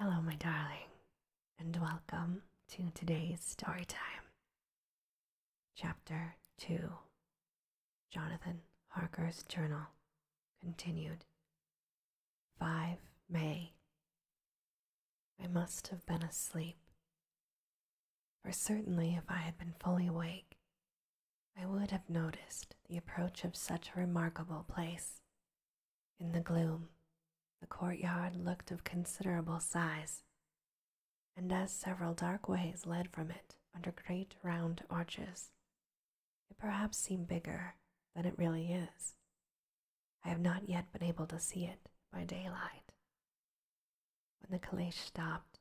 Hello, my darling, and welcome to today's story time. Chapter 2, Jonathan Harker's Journal, continued. 5 May. I must have been asleep, for certainly if I had been fully awake, I would have noticed the approach of such a remarkable place. In the gloom, the courtyard looked of considerable size, and as several dark ways led from it under great round arches, it perhaps seemed bigger than it really is. I have not yet been able to see it by daylight. When the calèche stopped,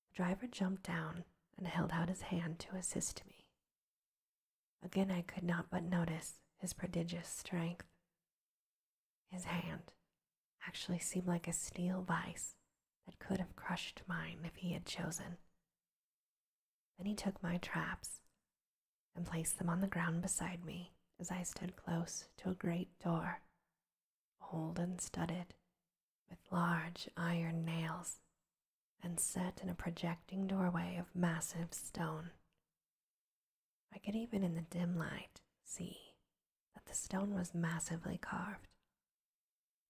the driver jumped down and held out his hand to assist me. Again I could not but notice his prodigious strength. His hand actually seemed like a steel vise that could have crushed mine if he had chosen. Then he took my traps and placed them on the ground beside me as I stood close to a great door, old and studded, with large iron nails, and set in a projecting doorway of massive stone. I could even in the dim light see that the stone was massively carved,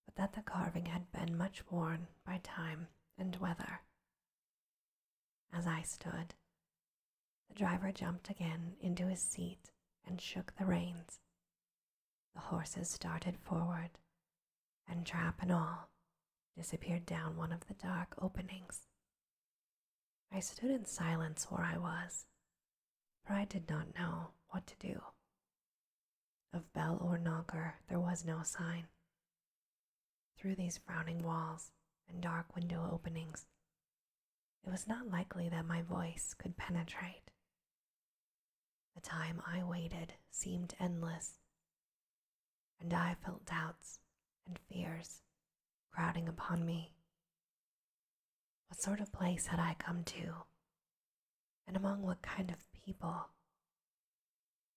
but that the carving had been much worn by time and weather. As I stood, the driver jumped again into his seat and shook the reins. The horses started forward, and trap and all disappeared down one of the dark openings. I stood in silence where I was, for I did not know what to do. Of bell or knocker there was no sign. Through these frowning walls and dark window openings, it was not likely that my voice could penetrate. The time I waited seemed endless, and I felt doubts and fears crowding upon me. What sort of place had I come to, and among what kind of people?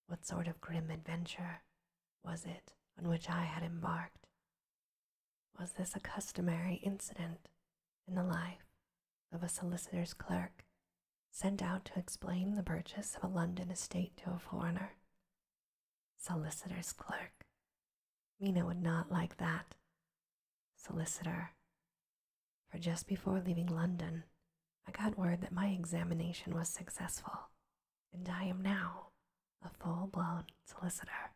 What sort of grim adventure was it on which I had embarked? Was this a customary incident in the life of a solicitor's clerk sent out to explain the purchase of a London estate to a foreigner? Solicitor's clerk. Mina would not like that. Solicitor. For just before leaving London, I got word that my examination was successful, and I am now a full-blown solicitor.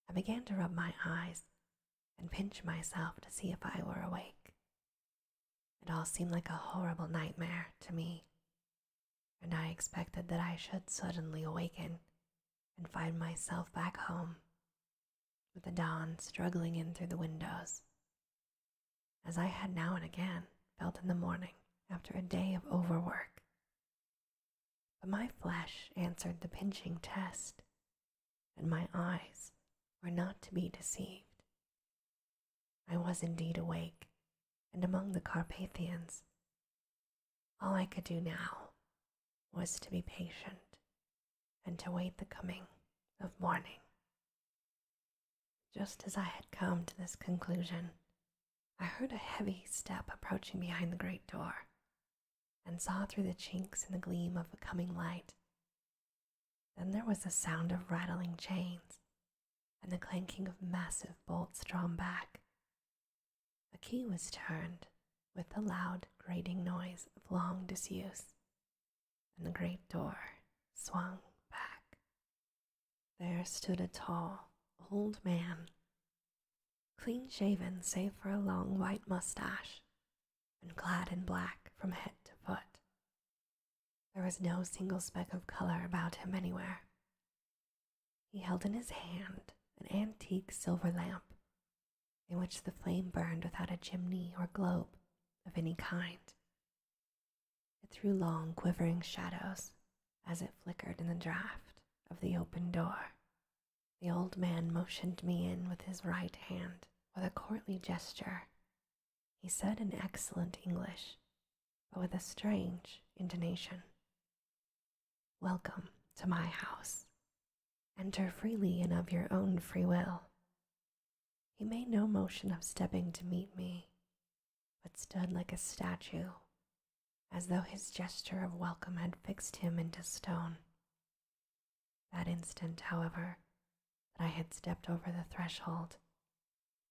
I began to rub my eyes and pinch myself to see if I were awake. It all seemed like a horrible nightmare to me, and I expected that I should suddenly awaken and find myself back home, with the dawn struggling in through the windows, as I had now and again felt in the morning after a day of overwork. But my flesh answered the pinching test, and my eyes were not to be deceived. I was indeed awake and among the Carpathians. All I could do now was to be patient and to wait the coming of morning. Just as I had come to this conclusion, I heard a heavy step approaching behind the great door, and saw through the chinks in the gleam of a coming light. Then there was the sound of rattling chains and the clanking of massive bolts drawn back. A key was turned with the loud grating noise of long disuse, and the great door swung back. There stood a tall, old man, clean-shaven save for a long white mustache, and clad in black from head to foot. There was no single speck of color about him anywhere. He held in his hand an antique silver lamp, in which the flame burned without a chimney or globe of any kind. It threw long quivering shadows as it flickered in the draught of the open door. The old man motioned me in with his right hand with a courtly gesture. He said in excellent English, but with a strange intonation, "Welcome to my house. Enter freely and of your own free will." He made no motion of stepping to meet me, but It stood like a statue, as though his gesture of welcome had fixed him into stone. That instant, however, that I had stepped over the threshold,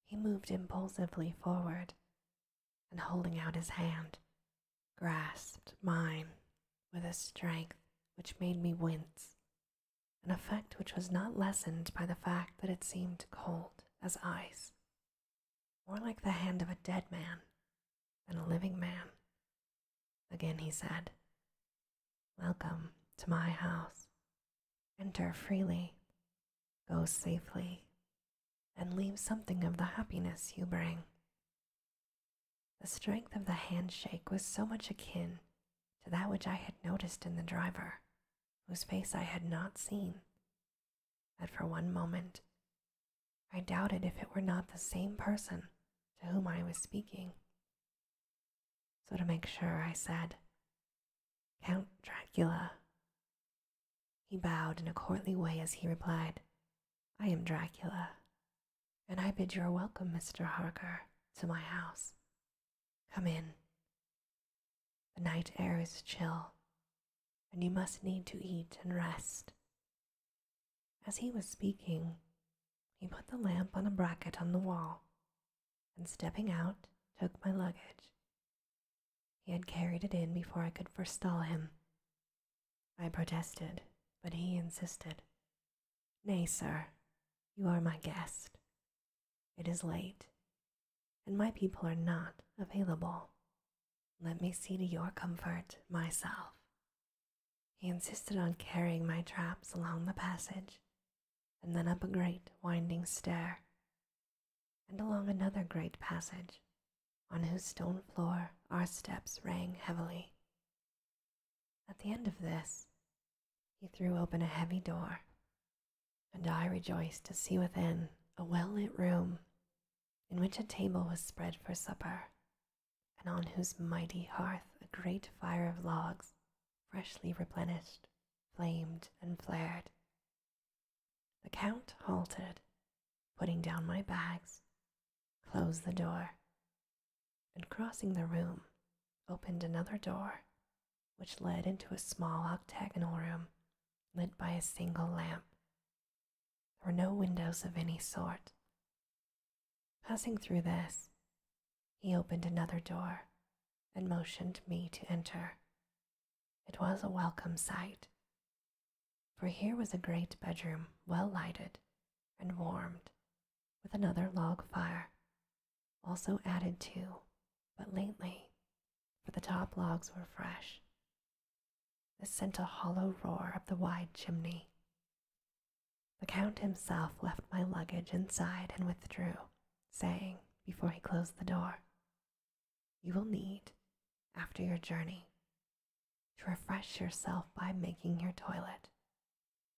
he moved impulsively forward, and holding out his hand, grasped mine with a strength which made me wince, an effect which was not lessened by the fact that it seemed cold as ice, more like the hand of a dead man than a living man. Again he said, "Welcome to my house. Enter freely, go safely, and leave something of the happiness you bring." The strength of the handshake was so much akin to that which I had noticed in the driver, whose face I had not seen, that for one moment I doubted if it were not the same person to whom I was speaking. So to make sure, I said, "Count Dracula." He bowed in a courtly way as he replied, "I am Dracula, and I bid you welcome, Mr. Harker, to my house. Come in. The night air is chill, and you must need to eat and rest." As he was speaking, he put the lamp on a bracket on the wall, and stepping out, took my luggage. He had carried it in before I could forestall him. I protested, but he insisted. "Nay, sir, you are my guest. It is late, and my people are not available. Let me see to your comfort myself." He insisted on carrying my traps along the passage, and then up a great winding stair, and along another great passage, on whose stone floor our steps rang heavily. At the end of this, he threw open a heavy door, and I rejoiced to see within a well-lit room in which a table was spread for supper, and on whose mighty hearth a great fire of logs, freshly replenished, flamed and flared. The Count halted, putting down my bags, closed the door, and crossing the room, opened another door, which led into a small octagonal room lit by a single lamp. There were no windows of any sort. Passing through this, he opened another door and motioned me to enter. It was a welcome sight, for here was a great bedroom well lighted and warmed, with another log fire, also added to, but lately, for the top logs were fresh. This sent a hollow roar up the wide chimney. The Count himself left my luggage inside and withdrew, saying, before he closed the door, "You will need, after your journey, to refresh yourself by making your toilet.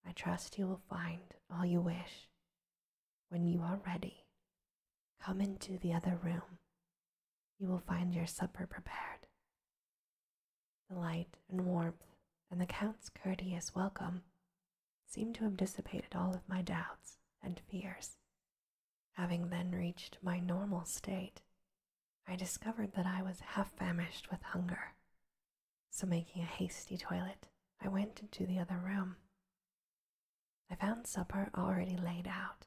I trust you will find all you wish. When you are ready, come into the other room. You will find your supper prepared." The light and warmth and the Count's courteous welcome seemed to have dissipated all of my doubts and fears. Having then reached my normal state, I discovered that I was half famished with hunger. So making a hasty toilet, I went into the other room. I found supper already laid out.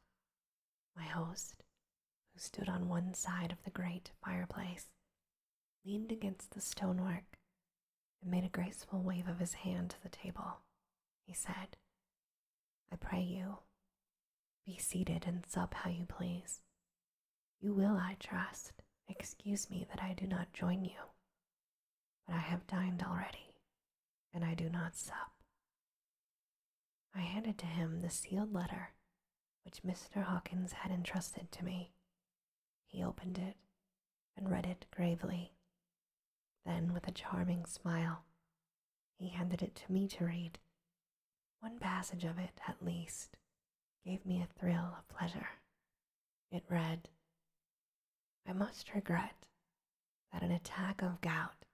My host, who stood on one side of the great fireplace, leaned against the stonework and made a graceful wave of his hand to the table. He said, "I pray you, be seated and sup how you please. You will, I trust, excuse me that I do not join you, but I have dined already, and I do not sup." I handed to him the sealed letter which Mr. Hawkins had entrusted to me. He opened it and read it gravely. Then, with a charming smile, he handed it to me to read. One passage of it, at least, gave me a thrill of pleasure. It read, "I must regret that an attack of gout,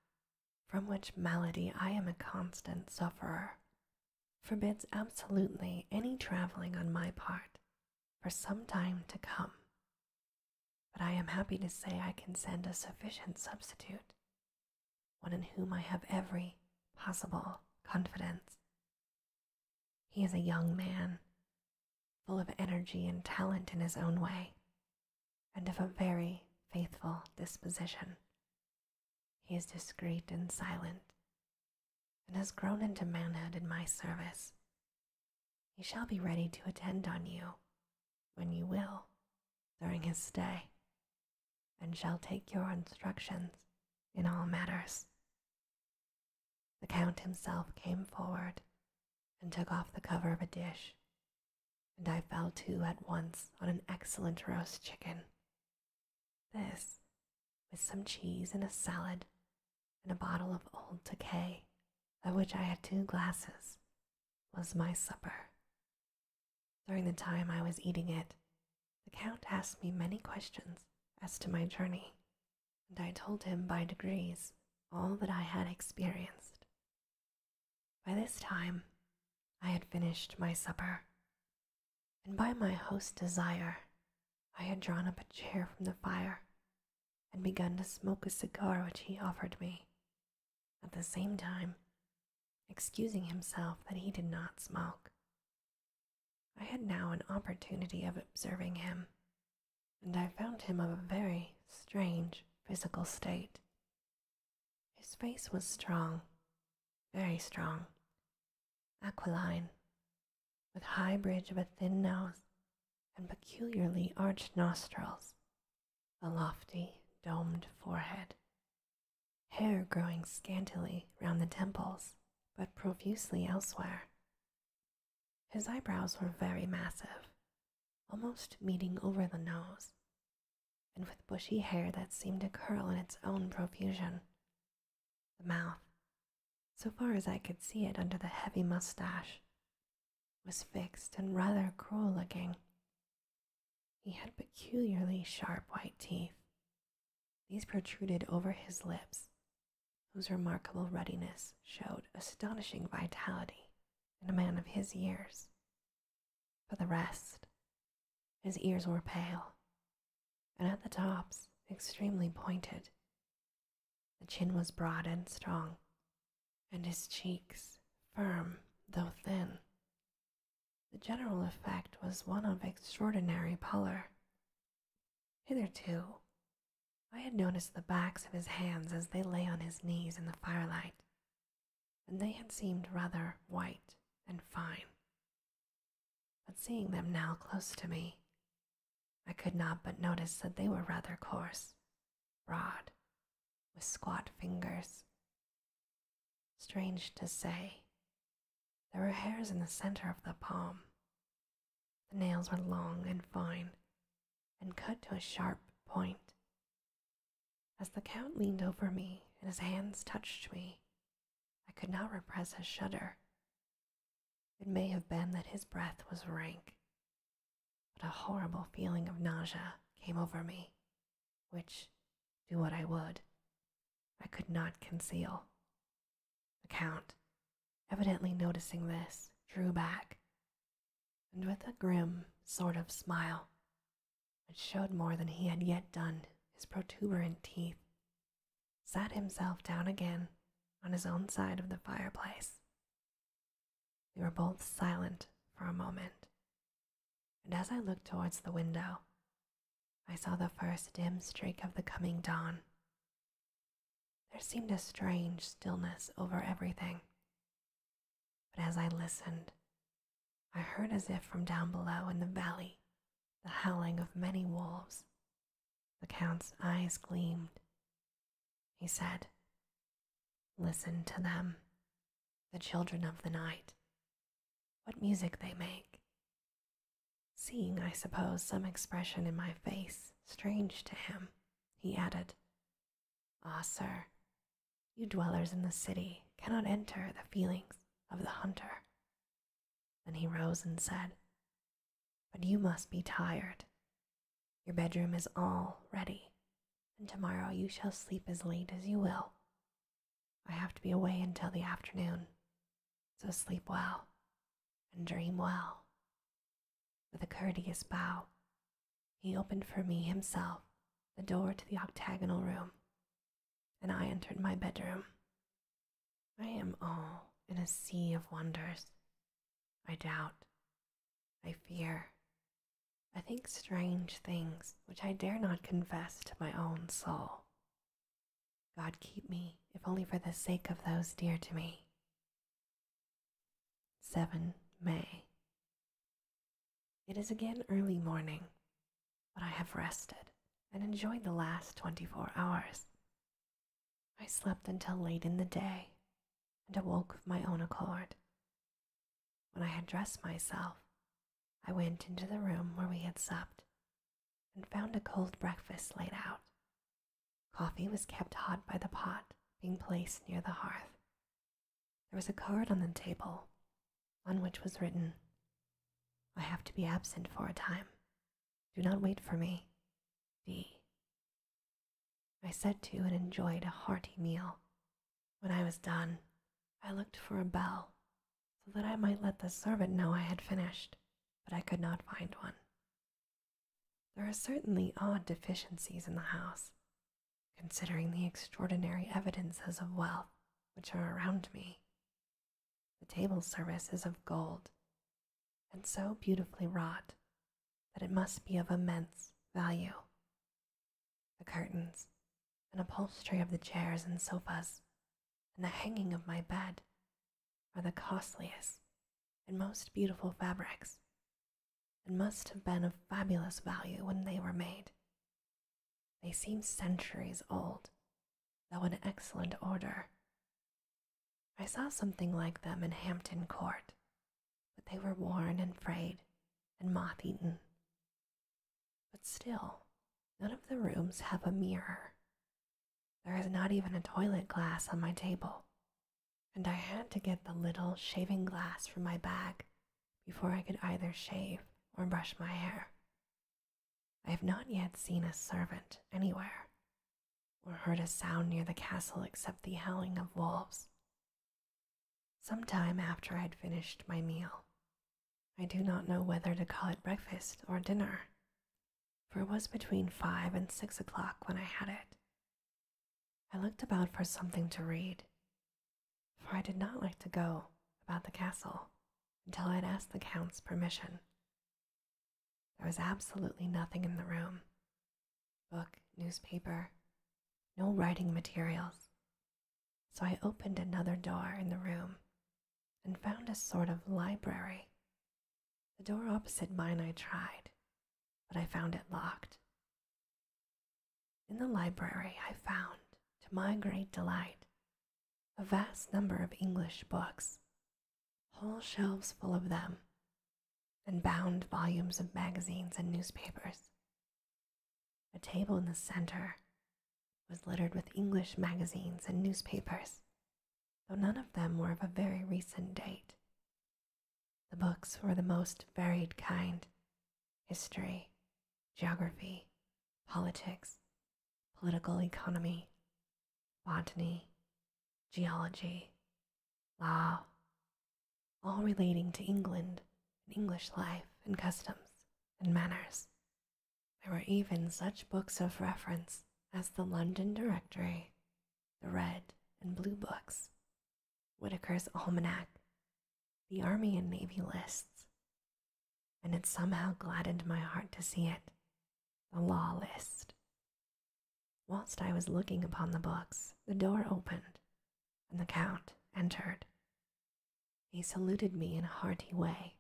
from which malady I am a constant sufferer, forbids absolutely any traveling on my part for some time to come. but I am happy to say I can send a sufficient substitute, one in whom I have every possible confidence. He is a young man, full of energy and talent in his own way, and of a very faithful disposition. He is discreet and silent, and has grown into manhood in my service. He shall be ready to attend on you when you will during his stay, and shall take your instructions in all matters. The Count himself came forward and took off the cover of a dish, and I fell to at once on an excellent roast chicken. This, with some cheese and a salad, and a bottle of old Tokay, of which I had 2 glasses, was my supper. During the time I was eating it, the Count asked me many questions as to my journey, and I told him by degrees all that I had experienced. By this time, I had finished my supper, and by my host's desire, I had drawn up a chair from the fire and begun to smoke a cigar which he offered me, at the same time excusing himself that he did not smoke. I had now an opportunity of observing him, and I found him of a very strange physical state. His face was strong, very strong, aquiline, with high bridge of a thin nose and peculiarly arched nostrils, a lofty, domed forehead, hair growing scantily round the temples, but profusely elsewhere. His eyebrows were very massive, almost meeting over the nose, and with bushy hair that seemed to curl in its own profusion. The mouth, so far as I could see it under the heavy mustache, was fixed and rather cruel-looking. He had peculiarly sharp white teeth. These protruded over his lips, whose remarkable ruddiness showed astonishing vitality in a man of his years. For the rest, his ears were pale, and at the tops extremely pointed. The chin was broad and strong, and his cheeks firm though thin. The general effect was one of extraordinary pallor. Hitherto, I had noticed the backs of his hands as they lay on his knees in the firelight, and they had seemed rather white and fine. But seeing them now close to me, I could not but notice that they were rather coarse, broad, with squat fingers. Strange to say, there were hairs in the center of the palm. The nails were long and fine, and cut to a sharp point. As the Count leaned over me and his hands touched me, I could not repress a shudder. It may have been that his breath was rank, but a horrible feeling of nausea came over me, which, do what I would, I could not conceal. The Count, evidently noticing this, drew back, and with a grim sort of smile, which showed more than he had yet done his protuberant teeth, sat himself down again on his own side of the fireplace. We were both silent for a moment, and as I looked towards the window, I saw the first dim streak of the coming dawn. There seemed a strange stillness over everything, but as I listened, I heard as if from down below in the valley the howling of many wolves. The Count's eyes gleamed. He said, "Listen to them, the children of the night. What music they make." Seeing, I suppose, some expression in my face strange to him, he added, "Ah, sir, you dwellers in the city cannot enter the feelings of the hunter." Then he rose and said, "But you must be tired. Your bedroom is all ready, and tomorrow you shall sleep as late as you will. I have to be away until the afternoon, so sleep well and dream well." With a courteous bow, he opened for me himself the door to the octagonal room, and I entered my bedroom. I am all in a sea of wonders. I doubt, I fear, I think strange things which I dare not confess to my own soul. God keep me, if only for the sake of those dear to me. 7 May. It is again early morning, but I have rested and enjoyed the last 24 hours. I slept until late in the day and awoke of my own accord. When I had dressed myself, I went into the room where we had supped and found a cold breakfast laid out. Coffee was kept hot by the pot being placed near the hearth. There was a card on the table on which was written, "I have to be absent for a time. Do not wait for me. D." I set to and enjoyed a hearty meal. When I was done, I looked for a bell so that I might let the servant know I had finished, but I could not find one. There are certainly odd deficiencies in the house, considering the extraordinary evidences of wealth which are around me. The table service is of gold, and so beautifully wrought that it must be of immense value. The curtains and upholstery of the chairs and sofas and the hanging of my bed are the costliest and most beautiful fabrics, and must have been of fabulous value when they were made. They seem centuries old, though in excellent order. I saw something like them in Hampton Court, but they were worn and frayed and moth-eaten. But still, none of the rooms have a mirror. There is not even a toilet glass on my table, and I had to get the little shaving glass from my bag before I could either shave or brush my hair. I have not yet seen a servant anywhere, or heard a sound near the castle except the howling of wolves. Some time after I had finished my meal, I do not know whether to call it breakfast or dinner, for it was between 5 and 6 o'clock when I had it. I looked about for something to read, for I did not like to go about the castle until I had asked the Count's permission. There was absolutely nothing in the room, book, newspaper, no writing materials, so I opened another door in the room and found a sort of library. The door opposite mine I tried, but I found it locked. In the library I found, to my great delight, a vast number of English books, whole shelves full of them, and bound volumes of magazines and newspapers. A table in the center was littered with English magazines and newspapers, though none of them were of a very recent date. The books were the most varied kind: history, geography, politics, political economy, botany, geology, law, all relating to England and English life and customs and manners. There were even such books of reference as the London Directory, the Red and Blue Books, Whitaker's Almanac, the Army and Navy lists, and it somehow gladdened my heart to see it, the Law List. Whilst I was looking upon the books, the door opened, and the Count entered. He saluted me in a hearty way,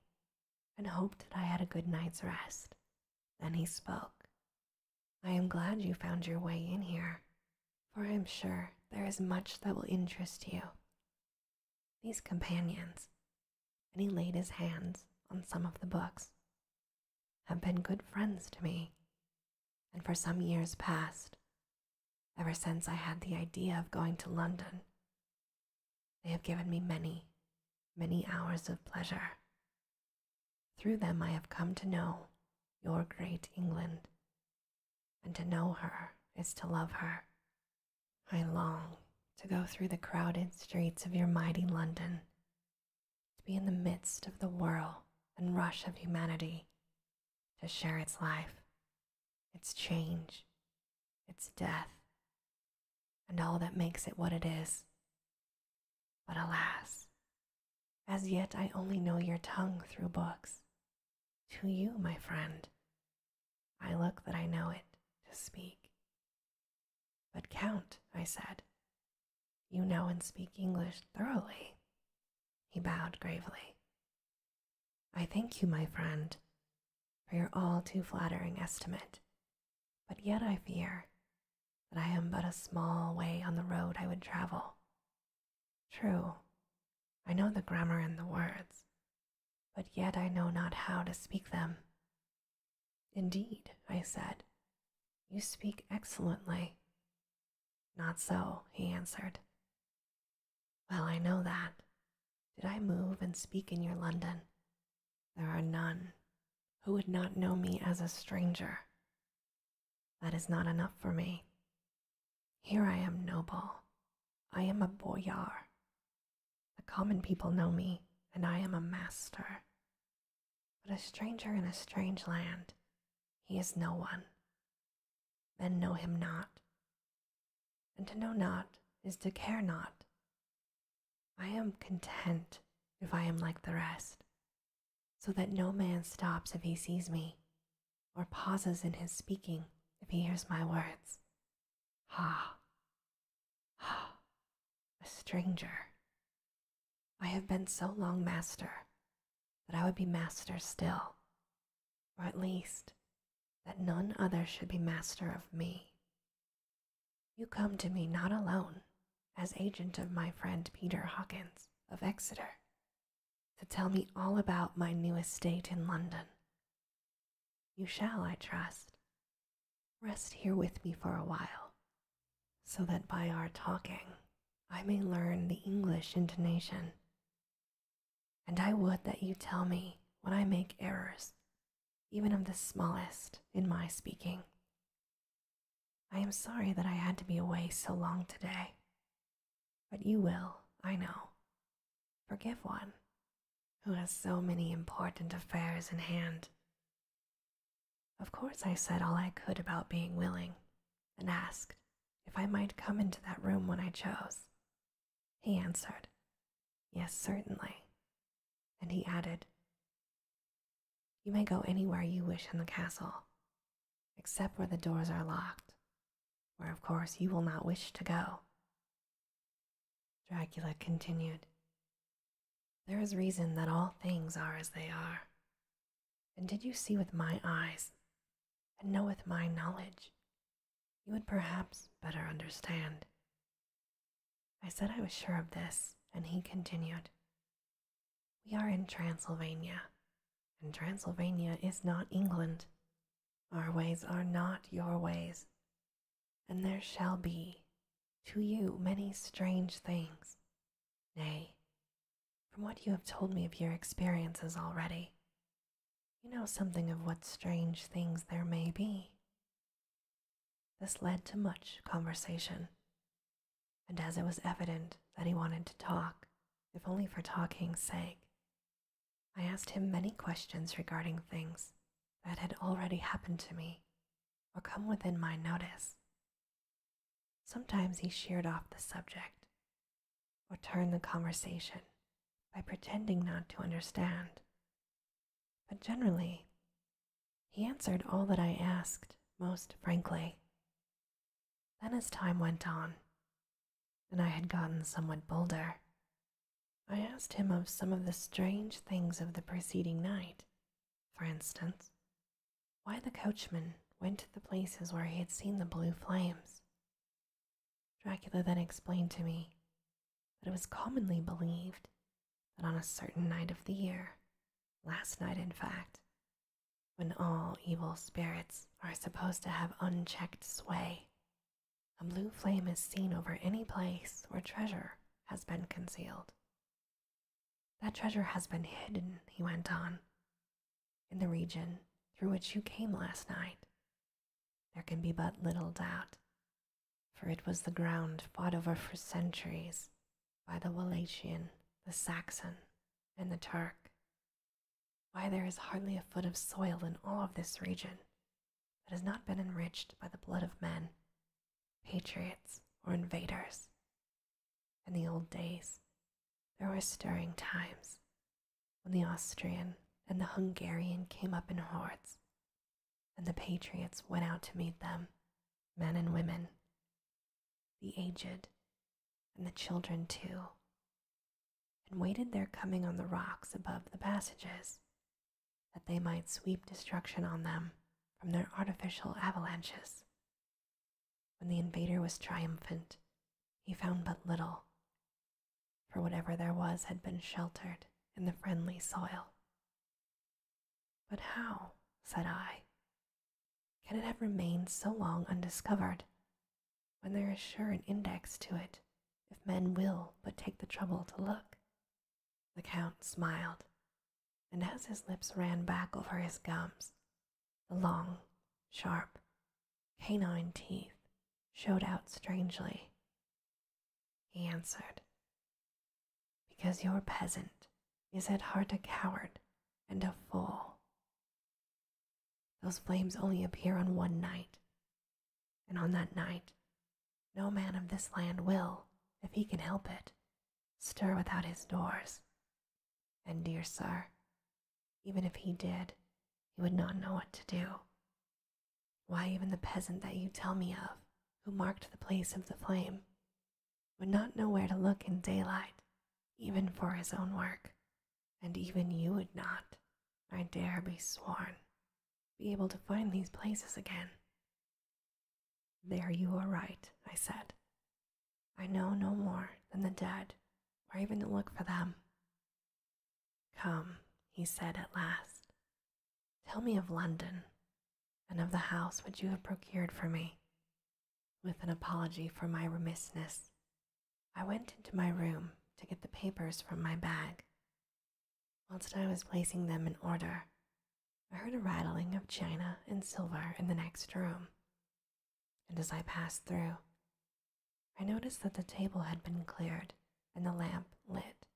and hoped that I had a good night's rest. Then he spoke. "I am glad you found your way in here, for I am sure there is much that will interest you. These companions," and he laid his hands on some of the books, "have been good friends to me, and for some years past, ever since I had the idea of going to London, they have given me many, many hours of pleasure. Through them I have come to know your great England, and to know her is to love her. I long to go through the crowded streets of your mighty London, to be in the midst of the whirl and rush of humanity, to share its life, its change, its death, and all that makes it what it is. But alas, as yet I only know your tongue through books. To you, my friend, I look that I know it to speak. But Count, I said, you know and speak English thoroughly. He bowed gravely. I thank you, my friend, for your all too flattering estimate, but yet I fear that I am but a small way on the road I would travel. True, I know the grammar and the words, but yet I know not how to speak them. Indeed, I said, you speak excellently. Not so, he answered. Well, I know that. Did I move and speak in your London, there are none who would not know me as a stranger. That is not enough for me. Here I am noble. I am a boyar. The common people know me, and I am a master. But a stranger in a strange land, he is no one. Men know him not. And to know not is to care not. I am content if I am like the rest, so that no man stops if he sees me, or pauses in his speaking if he hears my words. Ha! Ha! A stranger. I have been so long master that I would be master still, or at least that none other should be master of me. You come to me not alone as agent of my friend Peter Hawkins of Exeter to tell me all about my new estate in London. You shall, I trust, rest here with me for a while, so that by our talking I may learn the English intonation. And I would that you tell me when I make errors, even of the smallest, in my speaking. I am sorry that I had to be away so long today, but you will, I know, forgive one who has so many important affairs in hand. Of course I said all I could about being willing, and asked if I might come into that room when I chose. He answered, yes, certainly, and he added, you may go anywhere you wish in the castle, except where the doors are locked, where of course you will not wish to go. Dracula continued, there is reason that all things are as they are. And did you see with my eyes, and know with my knowledge, you would perhaps better understand. I said I was sure of this, and he continued, we are in Transylvania, and Transylvania is not England. Our ways are not your ways, and there shall be to you many strange things. Nay, from what you have told me of your experiences already, you know something of what strange things there may be. This led to much conversation, and as it was evident that he wanted to talk, if only for talking's sake, I asked him many questions regarding things that had already happened to me or come within my notice. Sometimes he sheered off the subject or turned the conversation by pretending not to understand, but generally he answered all that I asked most frankly. Then as time went on, and I had gotten somewhat bolder, I asked him of some of the strange things of the preceding night. For instance, why the coachman went to the places where he had seen the blue flames. Dracula then explained to me that it was commonly believed that on a certain night of the year, last night in fact, when all evil spirits are supposed to have unchecked sway, a blue flame is seen over any place where treasure has been concealed. That treasure has been hidden, he went on, in the region through which you came last night. There can be but little doubt, for it was the ground fought over for centuries by the Wallachian, the Saxon, and the Turk. Why, there is hardly a foot of soil in all of this region that has not been enriched by the blood of men patriots or invaders. In the old days, there were stirring times when the Austrian and the Hungarian came up in hordes, and the patriots went out to meet them, men and women, the aged, and the children too, and waited their coming on the rocks above the passages, that they might sweep destruction on them from their artificial avalanches. When the invader was triumphant, he found but little, for whatever there was had been sheltered in the friendly soil. But how, said I, can it have remained so long undiscovered, when there is sure an index to it, if men will but take the trouble to look? The Count smiled, and as his lips ran back over his gums, the long, sharp, canine teeth showed out strangely. He answered, because your peasant is at heart a coward and a fool. Those flames only appear on one night, and on that night no man of this land will, if he can help it, stir without his doors. And, dear sir, even if he did, he would not know what to do. Why, even the peasant that you tell me of, who marked the place of the flame, would not know where to look in daylight, even for his own work, and even you would not, I dare be sworn, be able to find these places again. There you are right, I said. I know no more than the dead, or even to look for them. Come, he said at last, tell me of London, and of the house which you have procured for me. With an apology for my remissness, I went into my room to get the papers from my bag. Whilst I was placing them in order, I heard a rattling of china and silver in the next room, and as I passed through, I noticed that the table had been cleared and the lamp lit,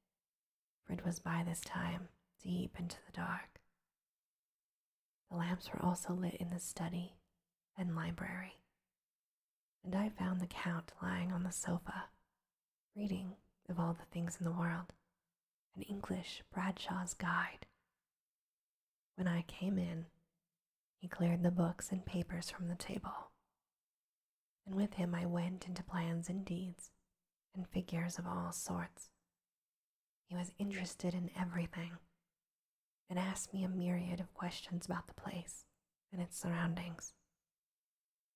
for it was by this time deep into the dark. The lamps were also lit in the study and library, and I found the Count lying on the sofa, reading, of all the things in the world, an English Bradshaw's Guide. When I came in, he cleared the books and papers from the table, and with him I went into plans and deeds and figures of all sorts. He was interested in everything, and asked me a myriad of questions about the place and its surroundings.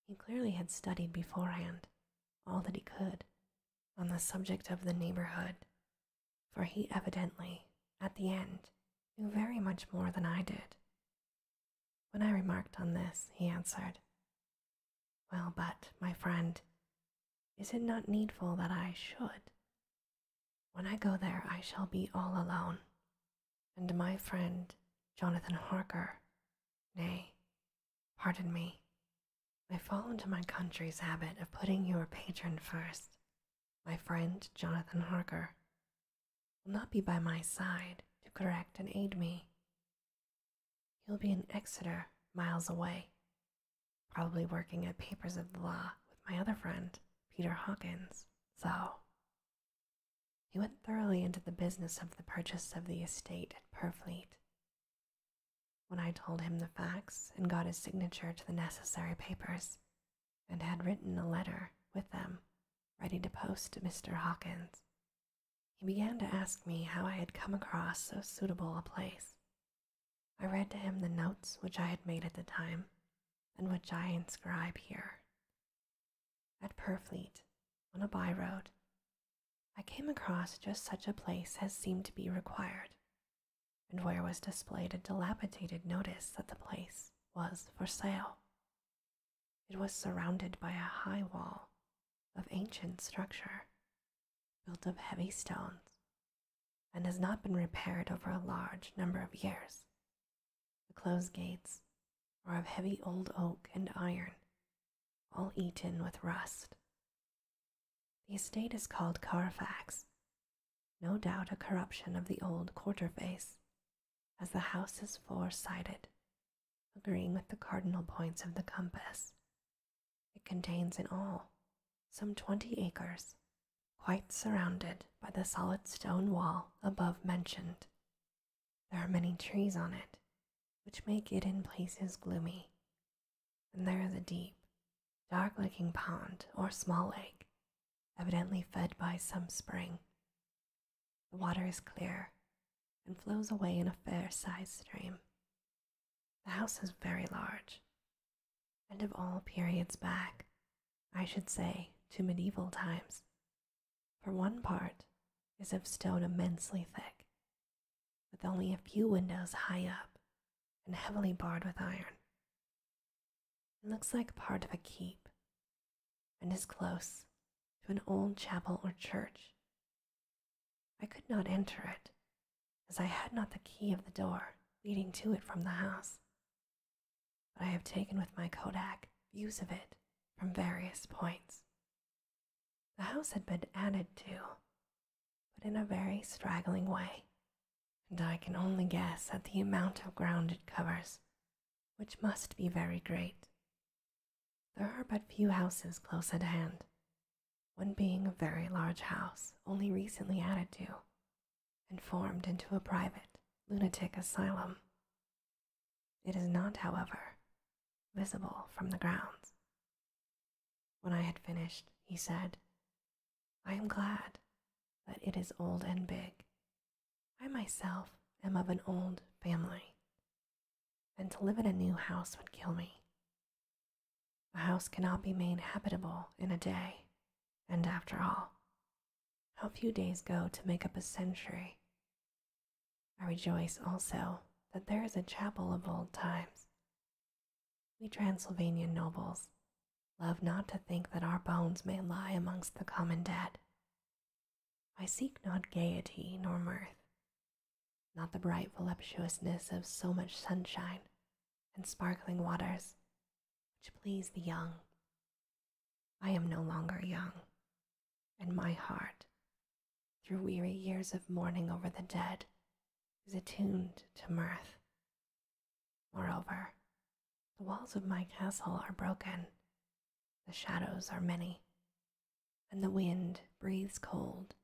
He clearly had studied beforehand all that he could on the subject of the neighborhood, for he evidently, at the end, knew very much more than I did. When I remarked on this, he answered, well, but, my friend, is it not needful that I should? When I go there, I shall be all alone, and my friend, Jonathan Harker, nay, pardon me, I fall into my country's habit of putting your patron first. My friend, Jonathan Harker, will not be by my side to correct and aid me. He'll be in Exeter, miles away, probably working at papers of the law with my other friend, Peter Hawkins, so. He went thoroughly into the business of the purchase of the estate at Purfleet. When I told him the facts and got his signature to the necessary papers, and had written a letter with them ready to post to Mr. Hawkins, he began to ask me how I had come across so suitable a place. I read to him the notes which I had made at the time, and which I inscribe here. At Purfleet, on a by-road, I came across just such a place as seemed to be required, and where was displayed a dilapidated notice that the place was for sale. It was surrounded by a high wall of ancient structure, built of heavy stones, and has not been repaired over a large number of years. The closed gates are of heavy old oak and iron, all eaten with rust. The estate is called Carfax, no doubt a corruption of the old quarter-face, as the house is four-sided, agreeing with the cardinal points of the compass. It contains in all some 20 acres, quite surrounded by the solid stone wall above mentioned. There are many trees on it, which make it in places gloomy, and there is a deep, dark-looking pond or small lake, evidently fed by some spring. The water is clear and flows away in a fair-sized stream. The house is very large, and of all periods back, I should say, to medieval times, for one part is of stone immensely thick, with only a few windows high up and heavily barred with iron. It looks like part of a keep, and is close to an old chapel or church. I could not enter it, as I had not the key of the door leading to it from the house, but I have taken with my kodak views of it from various points. The house had been added to, but in a very straggling way, and I can only guess at the amount of ground it covers, which must be very great. There are but few houses close at hand, one being a very large house only recently added to, and formed into a private lunatic asylum. It is not, however, visible from the grounds. When I had finished, he said, "I am glad that it is old and big. I myself am of an old family, and to live in a new house would kill me. A house cannot be made habitable in a day, and after all, how few days go to make up a century. I rejoice also that there is a chapel of old times. We Transylvanian nobles love not to think that our bones may lie amongst the common dead. I seek not gaiety nor mirth, not the bright voluptuousness of so much sunshine and sparkling waters, which please the young. I am no longer young, and my heart, through weary years of mourning over the dead, is attuned to mirth. Moreover, the walls of my castle are broken, the shadows are many, and the wind breathes cold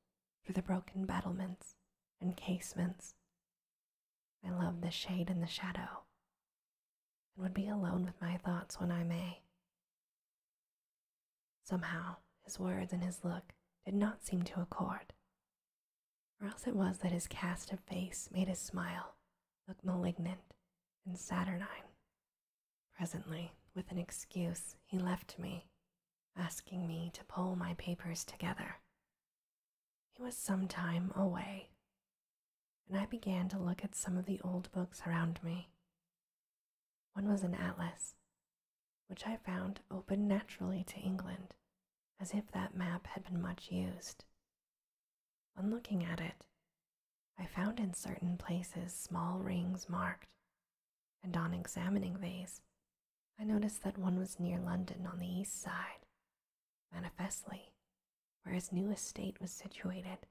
through the broken battlements and casements. I love the shade and the shadow, and would be alone with my thoughts when I may." Somehow his words and his look did not seem to accord, or else it was that his cast of face made his smile look malignant and saturnine. Presently, with an excuse, he left me, asking me to pull my papers together. He was some time away, and I began to look at some of the old books around me. One was an atlas, which I found open naturally to England, as if that map had been much used. On looking at it, I found in certain places small rings marked, and on examining these, I noticed that one was near London on the east side, manifestly where his new estate was situated.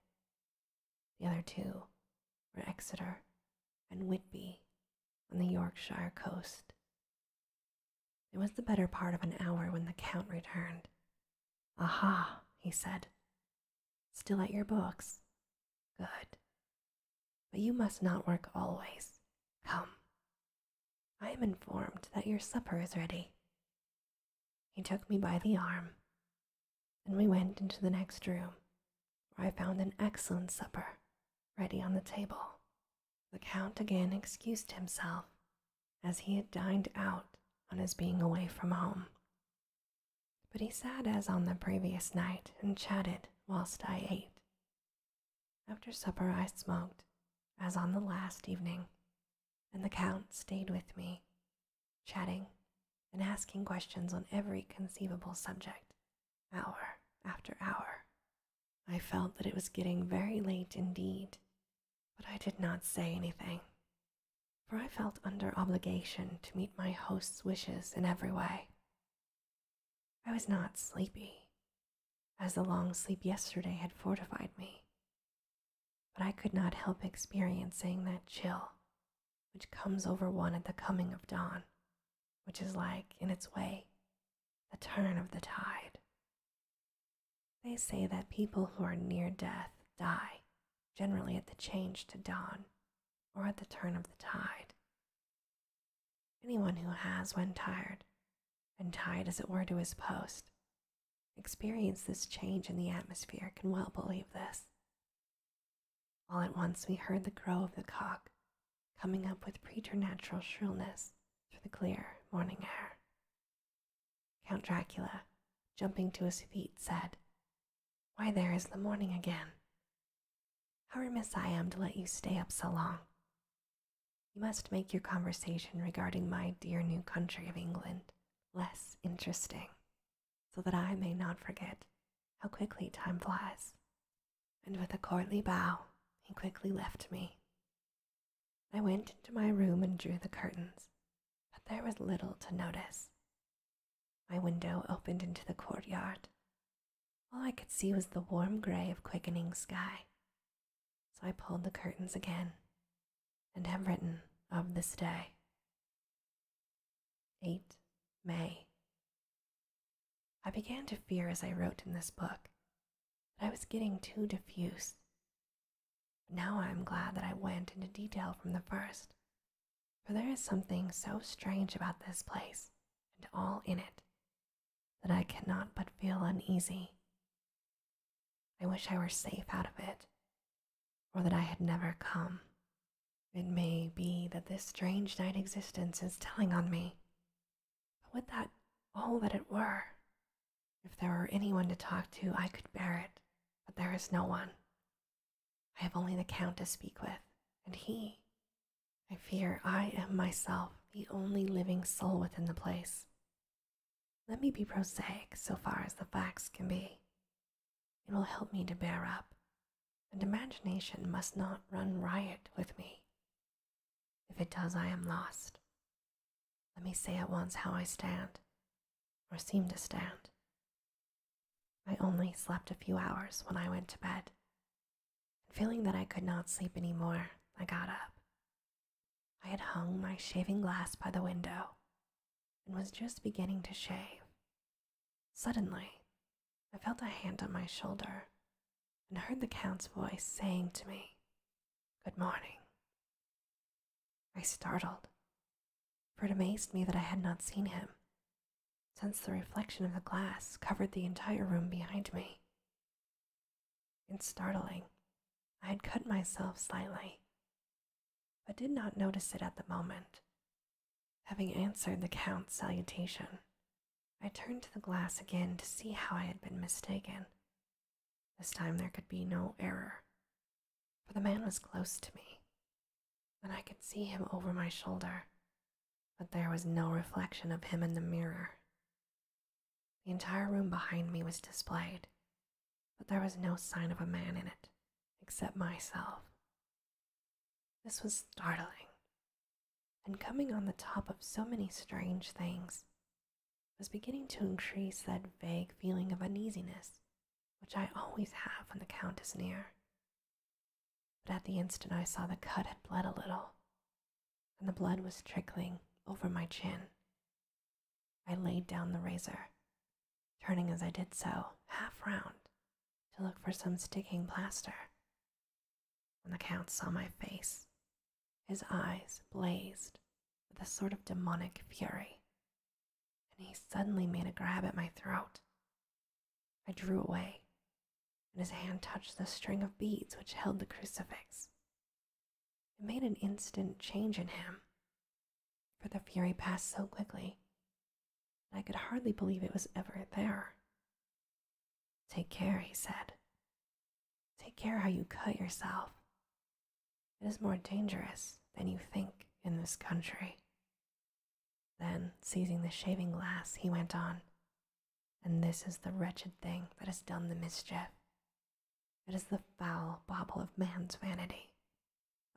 The other two were Exeter and Whitby on the Yorkshire coast. It was the better part of an hour when the Count returned. "Aha," he said, "still at your books? Good. But you must not work always. Come. I am informed that your supper is ready." He took me by the arm, and we went into the next room, where I found an excellent supper ready on the table. The Count again excused himself, as he had dined out on his being away from home. But he sat as on the previous night and chatted whilst I ate. After supper I smoked, as on the last evening, and the Count stayed with me, chatting and asking questions on every conceivable subject, hour after hour. I felt that it was getting very late indeed, but I did not say anything, for I felt under obligation to meet my host's wishes in every way. I was not sleepy, as the long sleep yesterday had fortified me, but I could not help experiencing that chill which comes over one at the coming of dawn, which is like, in its way, the turn of the tide. They say that people who are near death die, generally at the change to dawn or at the turn of the tide. Anyone who has, when tired, and tied as it were to his post, experienced this change in the atmosphere can well believe this. All at once we heard the crow of the cock coming up with preternatural shrillness through the clear morning air. Count Dracula, jumping to his feet, said, "Why, there is the morning again. How remiss I am to let you stay up so long. You must make your conversation regarding my dear new country of England less interesting, so that I may not forget how quickly time flies." And with a courtly bow, he quickly left me. I went into my room and drew the curtains, but there was little to notice. My window opened into the courtyard. All I could see was the warm gray of quickening sky. So I pulled the curtains again and have written of this day. 8 May. I began to fear as I wrote in this book that I was getting too diffuse. But now I am glad that I went into detail from the first, for there is something so strange about this place and all in it that I cannot but feel uneasy. I wish I were safe out of it, or that I had never come. It may be that this strange night existence is telling on me, but would that all that it were? If there were anyone to talk to, I could bear it, but there is no one. I have only the Count to speak with, and he, I fear I am myself the only living soul within the place. Let me be prosaic so far as the facts can be. It will help me to bear up, and imagination must not run riot with me. If it does, I am lost. Let me say at once how I stand, or seem to stand. I only slept a few hours when I went to bed, and feeling that I could not sleep any more, I got up. I had hung my shaving glass by the window, and was just beginning to shave. Suddenly, I felt a hand on my shoulder, and heard the Count's voice saying to me, "Good morning." I startled, for it amazed me that I had not seen him, since the reflection of the glass covered the entire room behind me. In startling, I had cut myself slightly, but did not notice it at the moment. Having answered the Count's salutation, I turned to the glass again to see how I had been mistaken. This time there could be no error, for the man was close to me, and I could see him over my shoulder, but there was no reflection of him in the mirror. The entire room behind me was displayed, but there was no sign of a man in it, except myself. This was startling, and coming on the top of so many strange things, was beginning to increase that vague feeling of uneasiness which I always have when the Count is near. But at the instant I saw the cut had bled a little, and the blood was trickling over my chin. I laid down the razor, turning as I did so half round to look for some sticking plaster. When the Count saw my face, his eyes blazed with a sort of demonic fury, and he suddenly made a grab at my throat. I drew away, and his hand touched the string of beads which held the crucifix. It made an instant change in him, for the fury passed so quickly that I could hardly believe it was ever there. "Take care," he said. "Take care how you cut yourself. It is more dangerous than you think in this country." Then, seizing the shaving glass, he went on, "And this is the wretched thing that has done the mischief. It is the foul bauble of man's vanity.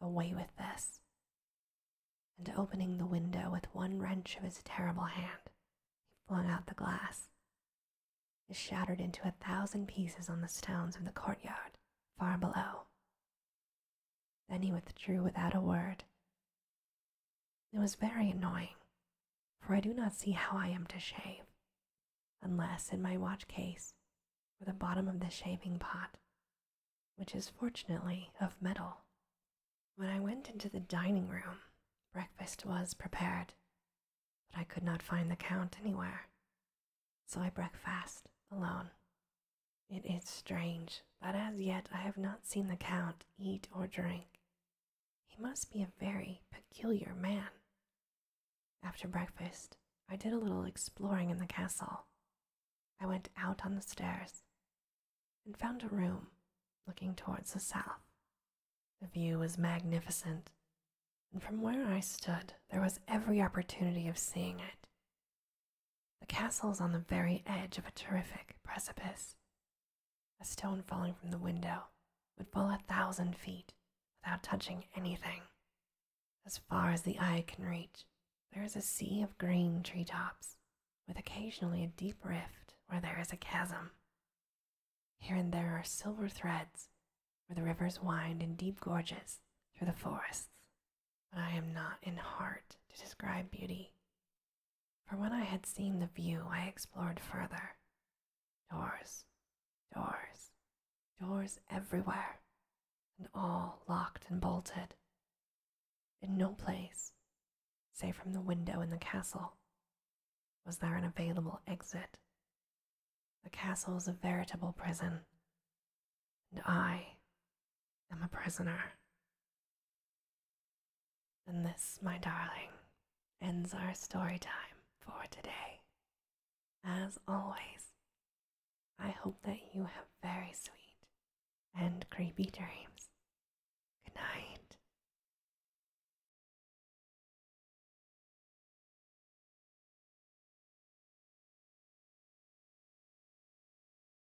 Away with this." And opening the window with one wrench of his terrible hand, he flung out the glass. It shattered into 1,000 pieces on the stones of the courtyard far below. Then he withdrew without a word. It was very annoying, for I do not see how I am to shave, unless in my watch case, or the bottom of the shaving pot, which is fortunately of metal. When I went into the dining room, breakfast was prepared, but I could not find the Count anywhere, so I breakfast alone. It is strange that as yet I have not seen the Count eat or drink. He must be a very peculiar man. After breakfast, I did a little exploring in the castle. I went out on the stairs and found a room looking towards the south. The view was magnificent, and from where I stood there was every opportunity of seeing it. The castle is on the very edge of a terrific precipice. A stone falling from the window would fall 1,000 feet without touching anything. As far as the eye can reach, there is a sea of green treetops, with occasionally a deep rift where there is a chasm. Here and there are silver threads where the rivers wind in deep gorges through the forests, but I am not in heart to describe beauty. For when I had seen the view, I explored further. Doors, doors, doors everywhere, and all locked and bolted. In no place, save from the window in the castle, was there an available exit. The castle is a veritable prison, and I am a prisoner. And this, my darling, ends our story time for today. As always, I hope that you have very sweet and creepy dreams. Good night.